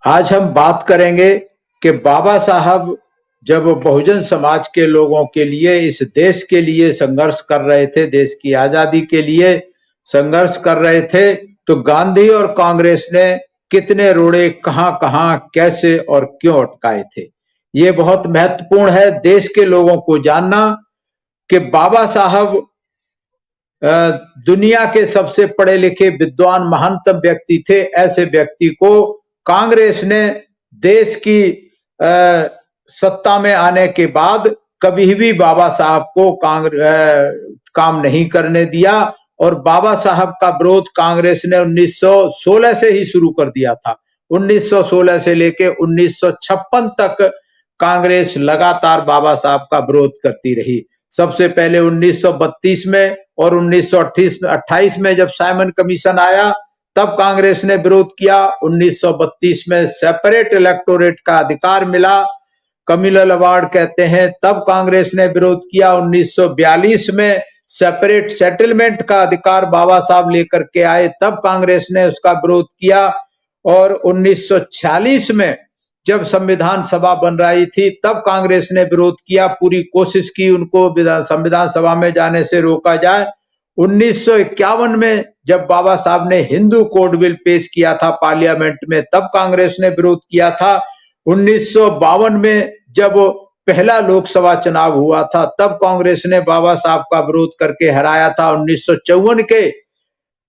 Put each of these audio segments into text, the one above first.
आज हम बात करेंगे कि बाबा साहब जब बहुजन समाज के लोगों के लिए, इस देश के लिए संघर्ष कर रहे थे, देश की आजादी के लिए संघर्ष कर रहे थे, तो गांधी और कांग्रेस ने कितने रोड़े कहां कहां कैसे और क्यों अटकाए थे। ये बहुत महत्वपूर्ण है देश के लोगों को जानना कि बाबा साहब दुनिया के सबसे पढ़े लिखे विद्वान महानतम व्यक्ति थे। ऐसे व्यक्ति को कांग्रेस ने देश की सत्ता में आने के बाद कभी भी बाबा साहब को काम नहीं करने दिया, और बाबा साहब का विरोध कांग्रेस ने 1916 से ही शुरू कर दिया था। 1916 से लेके 1956 तक कांग्रेस लगातार बाबा साहब का विरोध करती रही। सबसे पहले 1932 में और 1928 में जब साइमन कमीशन आया तब कांग्रेस ने विरोध किया। 1932 में सेपरेट इलेक्टोरेट का अधिकार मिला, कम्युनल अवार्ड कहते हैं, तब कांग्रेस ने विरोध किया। 1942 में सेपरेट सेटलमेंट का अधिकार बाबा साहब लेकर के आए, तब कांग्रेस ने उसका विरोध किया। और 1946 में जब संविधान सभा बन रही थी तब कांग्रेस ने विरोध किया, पूरी कोशिश की उनको संविधान सभा में जाने से रोका जाए। 1951 में जब बाबा साहब ने हिंदू कोड बिल पेश किया था पार्लियामेंट में, तब कांग्रेस ने विरोध किया था। 1952 में जब पहला लोकसभा चुनाव हुआ था तब कांग्रेस ने बाबा साहब का विरोध करके हराया था। 1954 के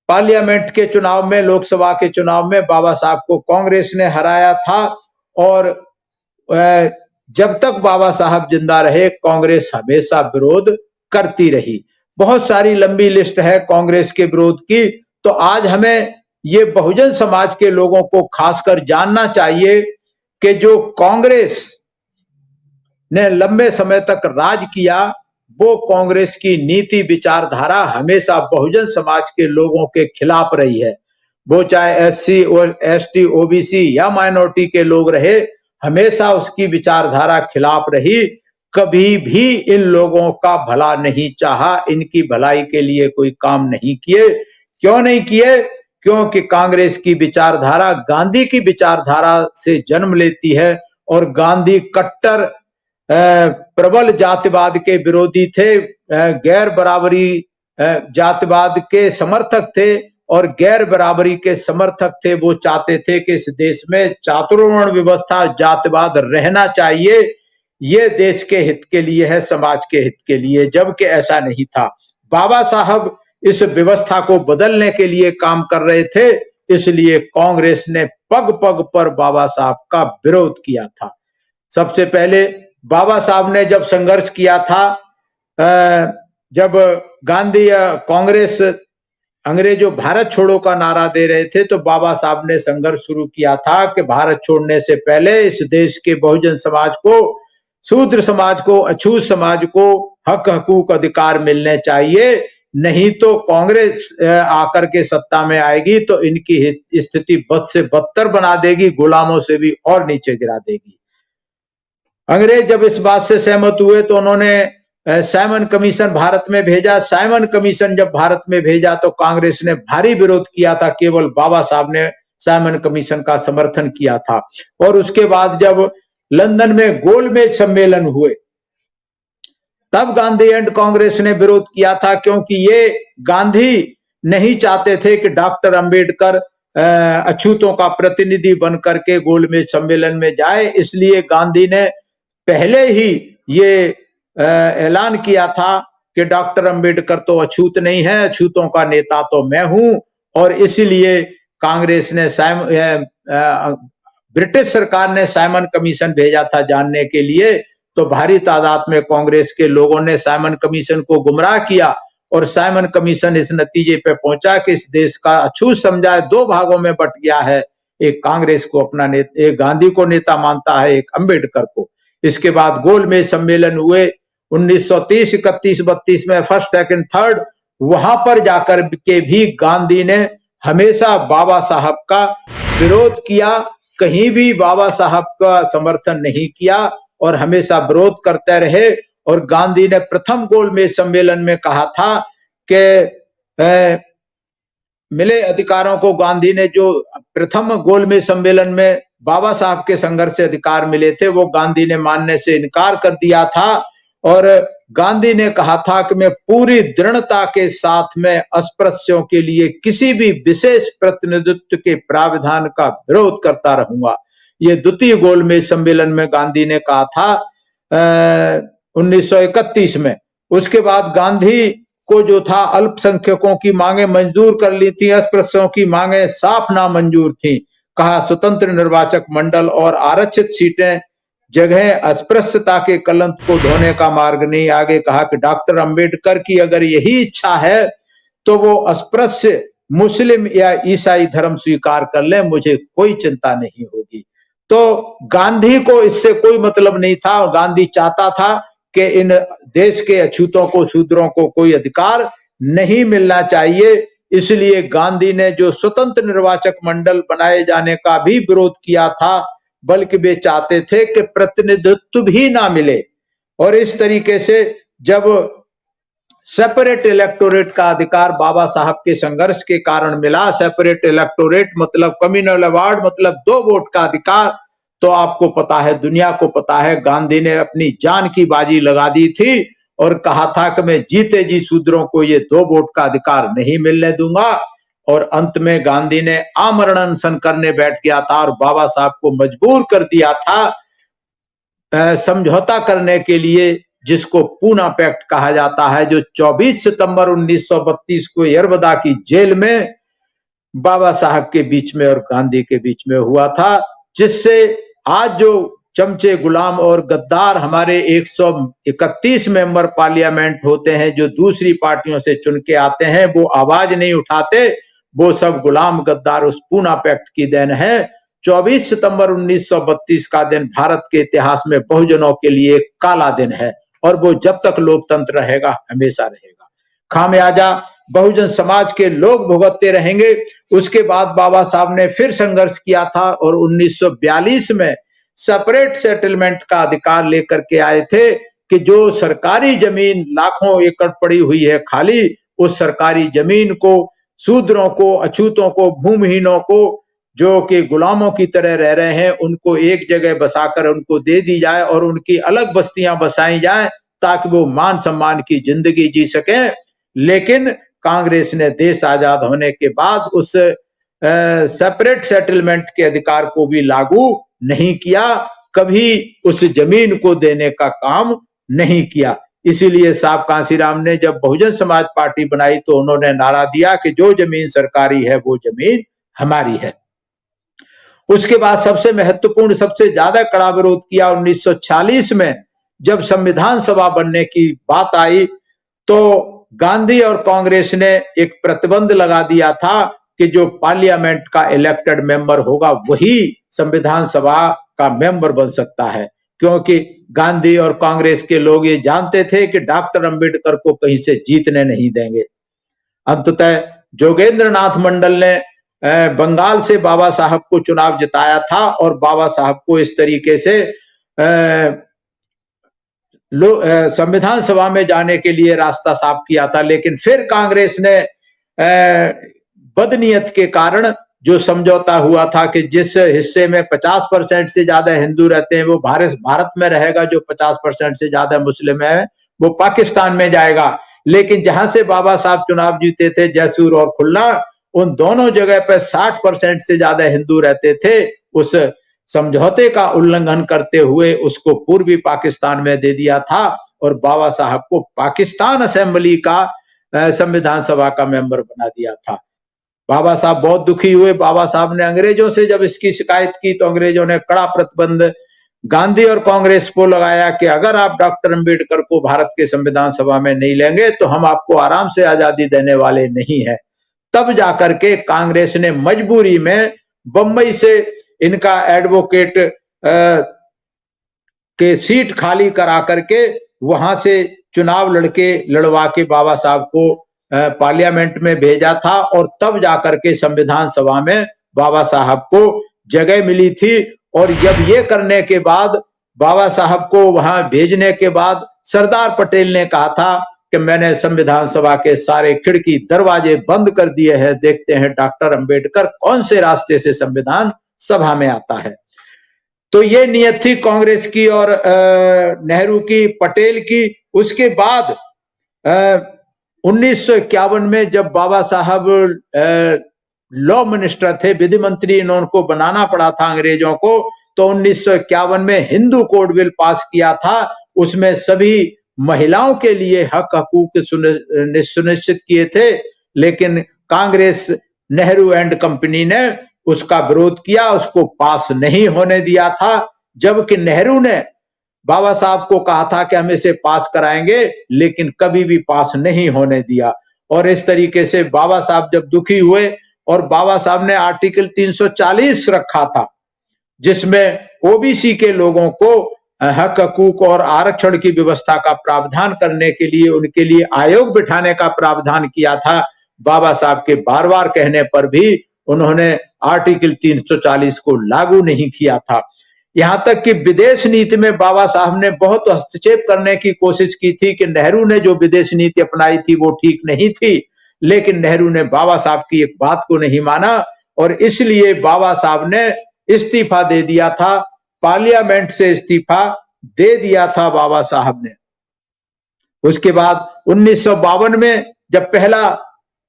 पार्लियामेंट के चुनाव में, लोकसभा के चुनाव में बाबा साहब को कांग्रेस ने हराया था। और जब तक बाबा साहब जिंदा रहे कांग्रेस हमेशा विरोध करती रही। बहुत सारी लंबी लिस्ट है कांग्रेस के विरोध की। तो आज हमें ये बहुजन समाज के लोगों को खासकर जानना चाहिए कि जो कांग्रेस ने लंबे समय तक राज किया, वो कांग्रेस की नीति विचारधारा हमेशा बहुजन समाज के लोगों के खिलाफ रही है। वो चाहे एससी और एसटी ओबीसी या माइनॉरिटी के लोग रहे, हमेशा उसकी विचारधारा खिलाफ रही। कभी भी इन लोगों का भला नहीं चाहा, इनकी भलाई के लिए कोई काम नहीं किए। क्यों नहीं किए? क्योंकि कांग्रेस की विचारधारा गांधी की विचारधारा से जन्म लेती है, और गांधी कट्टर प्रबल जातिवाद के विरोधी थे, गैर बराबरी जातिवाद के समर्थक थे और गैर बराबरी के समर्थक थे। वो चाहते थे कि इस देश में चातुर्वर्ण व्यवस्था, जातिवाद रहना चाहिए, ये देश के हित के लिए है, समाज के हित के लिए, जबकि ऐसा नहीं था। बाबा साहब इस व्यवस्था को बदलने के लिए काम कर रहे थे, इसलिए कांग्रेस ने पग पग पर बाबा साहब का विरोध किया था। सबसे पहले बाबा साहब ने जब संघर्ष किया था, जब गांधी या कांग्रेस अंग्रेजों भारत छोड़ो का नारा दे रहे थे, तो बाबा साहब ने संघर्ष शुरू किया था कि भारत छोड़ने से पहले इस देश के बहुजन समाज को, शूद्र समाज को, अछूत समाज को हक हकूक अधिकार मिलने चाहिए, नहीं तो कांग्रेस आकर के सत्ता में आएगी तो इनकी स्थिति बद से बदतर बना देगी, गुलामों से भी और नीचे गिरा देगी। अंग्रेज जब इस बात से सहमत हुए तो उन्होंने साइमन कमीशन भारत में भेजा। साइमन कमीशन जब भारत में भेजा तो कांग्रेस ने भारी विरोध किया था, केवल बाबा साहब ने साइमन कमीशन का समर्थन किया था। और उसके बाद जब लंदन में गोलमेज सम्मेलन हुए तब गांधी एंड कांग्रेस ने विरोध किया था, क्योंकि ये गांधी नहीं चाहते थे कि डॉक्टर अंबेडकर अछूतों का प्रतिनिधि बन करके गोलमेज सम्मेलन में जाए। इसलिए गांधी ने पहले ही ये ऐलान किया था कि डॉक्टर अंबेडकर तो अछूत नहीं है, अछूतों का नेता तो मैं हूं। और इसलिए कांग्रेस ने ब्रिटिश सरकार ने साइमन कमीशन भेजा था जानने के लिए, तो भारी तादाद में कांग्रेस के लोगों ने साइमन कमीशन को गुमराह किया, और साइमन कमीशन इस नतीजे पे पहुंचा कि इस देश का अछूत समुदाय दो भागों में बट गया है, एक कांग्रेस को अपना नेता, एक गांधी को नेता मानता है, एक अंबेडकर को। इसके बाद गोलमेज सम्मेलन हुए 1930, 31, 32 में, फर्स्ट, सेकंड, थर्ड। वहां पर जाकर के भी गांधी ने हमेशा बाबा साहब का विरोध किया, कहीं भी बाबा साहब का समर्थन नहीं किया और हमेशा विरोध करते रहे। और गांधी ने प्रथम गोलमेज सम्मेलन में कहा था कि मिले अधिकारों को, गांधी ने जो प्रथम गोलमेज सम्मेलन में बाबा साहब के संघर्ष से अधिकार मिले थे वो गांधी ने मानने से इनकार कर दिया था और गांधी ने कहा था कि मैं पूरी दृढ़ता के साथ में अस्पृश्यों के लिए किसी भी विशेष प्रतिनिधित्व के प्रावधान का विरोध करता रहूंगा। ये द्वितीय गोलमेज सम्मेलन में गांधी ने कहा था 1931 में। उसके बाद गांधी को जो था अल्पसंख्यकों की मांगे मंजूर कर ली थी, अस्पृश्यों की मांगे साफ नामंजूर थी। कहा स्वतंत्र निर्वाचक मंडल और आरक्षित सीटें जगह अस्पृश्यता के कलंक को धोने का मार्ग नहीं। आगे कहा कि डॉक्टर अंबेडकर की अगर यही इच्छा है तो वो अस्पृश्य मुस्लिम या ईसाई धर्म स्वीकार कर ले, मुझे कोई चिंता नहीं होगी। तो गांधी को इससे कोई मतलब नहीं था और गांधी चाहता था कि इन देश के अछूतों को, शूद्रों को कोई अधिकार नहीं मिलना चाहिए। इसलिए गांधी ने जो स्वतंत्र निर्वाचक मंडल बनाए जाने का भी विरोध किया था, बल्कि वे चाहते थे कि प्रतिनिधित्व भी ना मिले। और इस तरीके से जब सेपरेट इलेक्टोरेट का अधिकार बाबा साहब के संघर्ष के कारण मिला, सेपरेट इलेक्टोरेट मतलब कम्युनल अवार्ड मतलब 2 वोट का अधिकार, तो आपको पता है, दुनिया को पता है, गांधी ने अपनी जान की बाजी लगा दी थी और कहा था कि मैं जीते जी शूद्रों को ये 2 वोट का अधिकार नहीं मिलने दूंगा। और अंत में गांधी ने आमरण अनशन करने बैठ गया था और बाबा साहब को मजबूर कर दिया था समझौता करने के लिए, जिसको पूना पैक्ट कहा जाता है, जो 24 सितंबर 1932 को यरबदा की जेल में बाबा साहब के बीच में और गांधी के बीच में हुआ था, जिससे आज जो चमचे, गुलाम और गद्दार हमारे 131 मेंबर पार्लियामेंट होते हैं, जो दूसरी पार्टियों से चुन के आते हैं, वो आवाज नहीं उठाते, वो सब गुलाम गद्दार उस पूना पैक्ट की देन है। 24 सितंबर 1932 का दिन भारत के इतिहास में बहुजनों के लिए एक काला दिन है और वो जब तक लोकतंत्र रहेगा हमेशा रहेगा। खामियाजा बहुजन समाज के लोग भुगतते रहेंगे। उसके बाद बाबा साहब ने फिर संघर्ष किया था और 1942 में सेपरेट सेटलमेंट का अधिकार लेकर के आए थे कि जो सरकारी जमीन लाखों एकड़ पड़ी हुई है खाली, उस सरकारी जमीन को शूद्रों को, अछूतों को, भूमिहीनों को, जो कि गुलामों की तरह रह रहे हैं, उनको एक जगह बसाकर उनको दे दी जाए और उनकी अलग बस्तियां बसाई जाए ताकि वो मान सम्मान की जिंदगी जी सकें। लेकिन कांग्रेस ने देश आजाद होने के बाद उस सेपरेट सेटलमेंट के अधिकार को भी लागू नहीं किया, कभी उस जमीन को देने का काम नहीं किया। इसीलिए साहब कांसीराम ने जब बहुजन समाज पार्टी बनाई तो उन्होंने नारा दिया कि जो जमीन सरकारी है वो जमीन हमारी है। उसके बाद सबसे महत्वपूर्ण, सबसे ज्यादा कड़ा विरोध किया 1946 में जब संविधान सभा बनने की बात आई, तो गांधी और कांग्रेस ने एक प्रतिबंध लगा दिया था कि जो पार्लियामेंट का इलेक्टेड मेंबर होगा वही संविधान सभा का मेंबर बन सकता है, क्योंकि गांधी और कांग्रेस के लोग ये जानते थे कि डॉक्टर अंबेडकर को कहीं से जीतने नहीं देंगे। अंततः जोगेंद्र नाथ मंडल ने बंगाल से बाबा साहब को चुनाव जिताया था और बाबा साहब को इस तरीके से संविधान सभा में जाने के लिए रास्ता साफ किया था। लेकिन फिर कांग्रेस ने बदनीयत के कारण जो समझौता हुआ था कि जिस हिस्से में 50% से ज्यादा हिंदू रहते हैं वो भारत में रहेगा, जो 50% से ज्यादा मुस्लिम है वो पाकिस्तान में जाएगा। लेकिन जहां से बाबा साहब चुनाव जीते थे, जैसूर और खुलना, उन दोनों जगह पर 60% से ज्यादा हिंदू रहते थे। उस समझौते का उल्लंघन करते हुए उसको पूर्वी पाकिस्तान में दे दिया था और बाबा साहब को पाकिस्तान असेंबली का संविधान सभा का मेंबर बना दिया था। बाबा साहब बहुत दुखी हुए। बाबा साहब ने अंग्रेजों से जब इसकी शिकायत की तो अंग्रेजों ने कड़ा प्रतिबंध गांधी और कांग्रेस को लगाया कि अगर आप डॉक्टर अंबेडकर को भारत के संविधान सभा में नहीं लेंगे तो हम आपको आराम से आजादी देने वाले नहीं है। तब जाकर के कांग्रेस ने मजबूरी में बंबई से इनका एडवोकेट के सीट खाली करा करके वहां से चुनाव लड़वा के बाबा साहब को पार्लियामेंट में भेजा था और तब जाकर के संविधान सभा में बाबा साहब को जगह मिली थी। और जब ये करने के बाद, बाबा साहब को वहां भेजने के बाद, सरदार पटेल ने कहा था कि मैंने संविधान सभा के सारे खिड़की दरवाजे बंद कर दिए हैं, देखते हैं डॉक्टर अंबेडकर कौन से रास्ते से संविधान सभा में आता है। तो ये नियत थी कांग्रेस की और नेहरू की, पटेल की। उसके बाद 1951 में जब बाबा साहब लॉ मिनिस्टर थे, विधि मंत्री, इनको बनाना पड़ा था अंग्रेजों को, तो 1951 में हिंदू कोड बिल पास किया था। उसमें सभी महिलाओं के लिए हक हकूक सुनिश्चित किए थे, लेकिन कांग्रेस, नेहरू एंड कंपनी ने उसका विरोध किया, उसको पास नहीं होने दिया था। जबकि नेहरू ने बाबा साहब को कहा था कि हम इसे पास कराएंगे, लेकिन कभी भी पास नहीं होने दिया। और इस तरीके से बाबा साहब जब दुखी हुए, और बाबा साहब ने आर्टिकल 340 रखा था, जिसमें ओबीसी के लोगों को हक हकूक और आरक्षण की व्यवस्था का प्रावधान करने के लिए उनके लिए आयोग बिठाने का प्रावधान किया था। बाबा साहब के बार बार कहने पर भी उन्होंने आर्टिकल 340 को लागू नहीं किया था। यहां तक कि विदेश नीति में बाबा साहब ने बहुत हस्तक्षेप करने की कोशिश की थी कि नेहरू ने जो विदेश नीति अपनाई थी वो ठीक नहीं थी, लेकिन नेहरू ने बाबा साहब की एक बात को नहीं माना, और इसलिए बाबा साहब ने इस्तीफा दे दिया था, पार्लियामेंट से इस्तीफा दे दिया था बाबा साहब ने। उसके बाद 1952 में जब पहला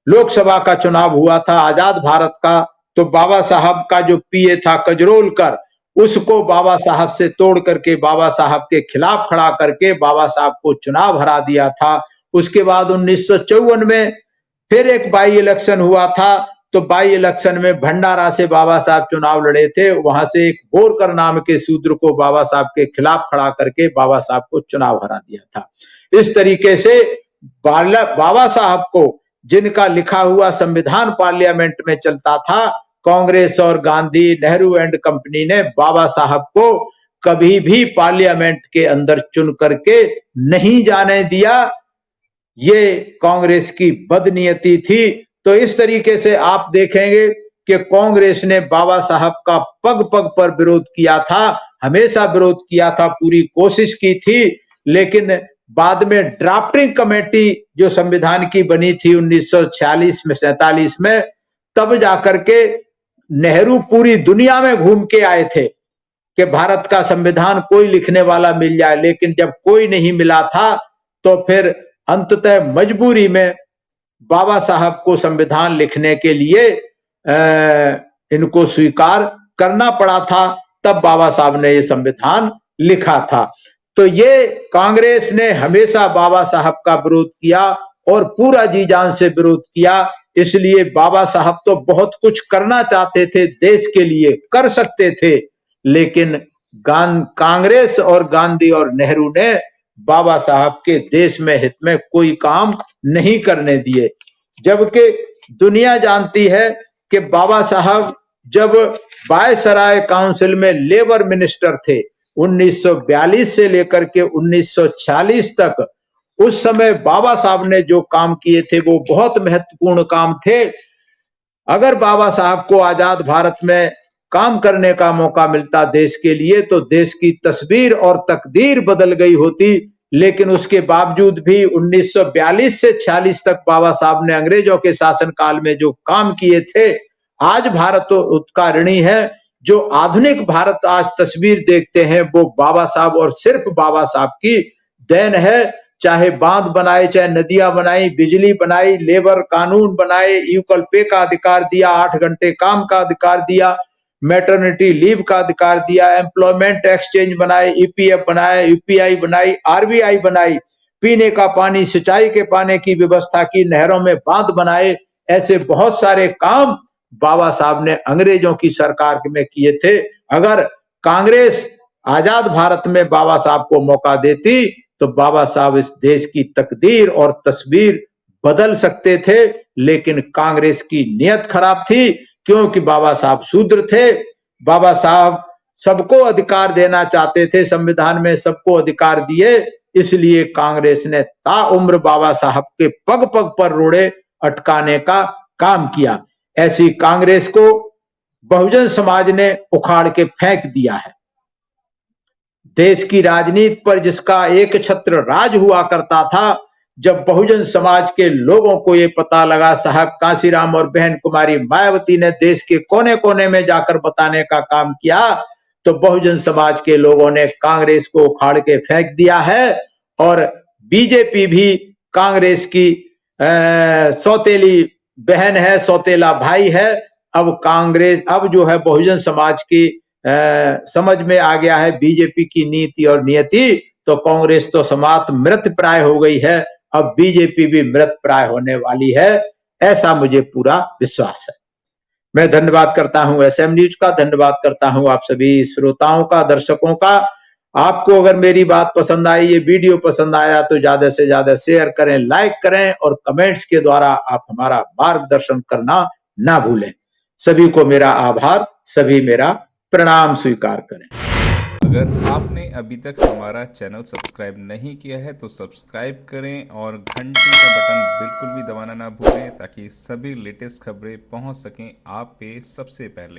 लोकसभा का चुनाव हुआ था आजाद भारत का, तो बाबा साहब का जो पीए था कजरोलकर, उसको बाबा साहब से तोड़ करके बाबा साहब के खिलाफ खड़ा करके बाबा साहब को चुनाव हरा दिया था। उसके बाद 1954 में फिर एक बाई इलेक्शन हुआ था, तो बाई इलेक्शन में भंडारा से बाबा साहब चुनाव लड़े थे। वहां से एक बोरकर नाम के शूद्र को बाबा साहब के खिलाफ खड़ा करके बाबा साहब को चुनाव हरा दिया था। इस तरीके से बाबा साहब को, जिनका लिखा हुआ संविधान पार्लियामेंट में चलता था, कांग्रेस और गांधी, नेहरू एंड कंपनी ने बाबा साहब को कभी भी पार्लियामेंट के अंदर चुन करके नहीं जाने दिया। ये कांग्रेस की बदनीयती थी। तो इस तरीके से आप देखेंगे कि कांग्रेस ने बाबा साहब का पग पग पर विरोध किया था, हमेशा विरोध किया था, पूरी कोशिश की थी, लेकिन बाद में ड्राफ्टिंग कमेटी जो संविधान की बनी थी 1946 में 47 में, तब जाकर के नेहरू पूरी दुनिया में घूम के आए थे कि भारत का संविधान कोई लिखने वाला मिल जाए, लेकिन जब कोई नहीं मिला था तो फिर अंततः मजबूरी में बाबा साहब को संविधान लिखने के लिए इनको स्वीकार करना पड़ा था। तब बाबा साहब ने ये संविधान लिखा था। तो ये कांग्रेस ने हमेशा बाबा साहब का विरोध किया और पूरा जी जान से विरोध किया। इसलिए बाबा साहब तो बहुत कुछ करना चाहते थे, देश के लिए कर सकते थे, लेकिन कांग्रेस और गांधी और नेहरू ने बाबा साहब के देश में हित में कोई काम नहीं करने दिए। जबकि दुनिया जानती है कि बाबा साहब जब वायसराय काउंसिल में लेबर मिनिस्टर थे 1942 से लेकर के 1946 तक, उस समय बाबा साहब ने जो काम किए थे वो बहुत महत्वपूर्ण काम थे। अगर बाबा साहब को आजाद भारत में काम करने का मौका मिलता देश के लिए, तो देश की तस्वीर और तकदीर बदल गई होती। लेकिन उसके बावजूद भी 1942 से 46 तक बाबा साहब ने अंग्रेजों के शासनकाल में जो काम किए थे, आज भारत उसका ऋणी है। जो आधुनिक भारत आज तस्वीर देखते हैं वो बाबा साहब और सिर्फ बाबा साहब की देन है। चाहे बांध बनाए, चाहे नदियां बनाई, बिजली बनाई, लेबर कानून बनाए, इक्वल पे का अधिकार दिया, 8 घंटे काम का अधिकार दिया, मैटरनिटी लीव का अधिकार दिया, एम्प्लॉयमेंट एक्सचेंज बनाए, ईपीएफ बनाए, यूपीआई बनाई, आरबीआई बनाई, पीने का पानी, सिंचाई के पानी की व्यवस्था की, नहरों में बांध बनाए। ऐसे बहुत सारे काम बाबा साहब ने अंग्रेजों की सरकार में किए थे। अगर कांग्रेस आजाद भारत में बाबा साहब को मौका देती तो बाबा साहब इस देश की तकदीर और तस्वीर बदल सकते थे, लेकिन कांग्रेस की नियत खराब थी, क्योंकि बाबा साहब शूद्र थे। बाबा साहब सबको अधिकार देना चाहते थे, संविधान में सबको अधिकार दिए, इसलिए कांग्रेस ने ताउम्र बाबा साहब के पग पग पर रोड़े अटकाने का काम किया। ऐसी कांग्रेस को बहुजन समाज ने उखाड़ के फेंक दिया है। देश की राजनीति पर जिसका एक छत्र राज हुआ करता था, जब बहुजन समाज के लोगों को ये पता लगा, साहब कांशीराम और बहन कुमारी मायावती ने देश के कोने कोने में जाकर बताने का काम किया, तो बहुजन समाज के लोगों ने कांग्रेस को उखाड़ के फेंक दिया है और बीजेपी भी कांग्रेस की सौतेली बहन है, सौतेला भाई है। अब कांग्रेस अब जो है बहुजन समाज की समझ में आ गया है बीजेपी की नीति और नियति, तो कांग्रेस तो समाप्त मृत प्राय हो गई है, अब बीजेपी भी मृत प्राय होने वाली है, ऐसा मुझे पूरा विश्वास है। मैं धन्यवाद करता हूं एसएम न्यूज का, धन्यवाद करता हूं आप सभी श्रोताओं का, दर्शकों का। आपको अगर मेरी बात पसंद आई, ये वीडियो पसंद आया, तो ज्यादा से ज्यादा शेयर करें, लाइक करें और कमेंट्स के द्वारा आप हमारा मार्गदर्शन करना ना भूलें। सभी को मेरा आभार, सभी मेरा प्रणाम स्वीकार करें। अगर आपने अभी तक हमारा चैनल सब्सक्राइब नहीं किया है तो सब्सक्राइब करें और घंटी का बटन बिल्कुल भी दबाना ना भूलें ताकि सभी लेटेस्ट खबरें पहुंच सकें आप पे सबसे पहले।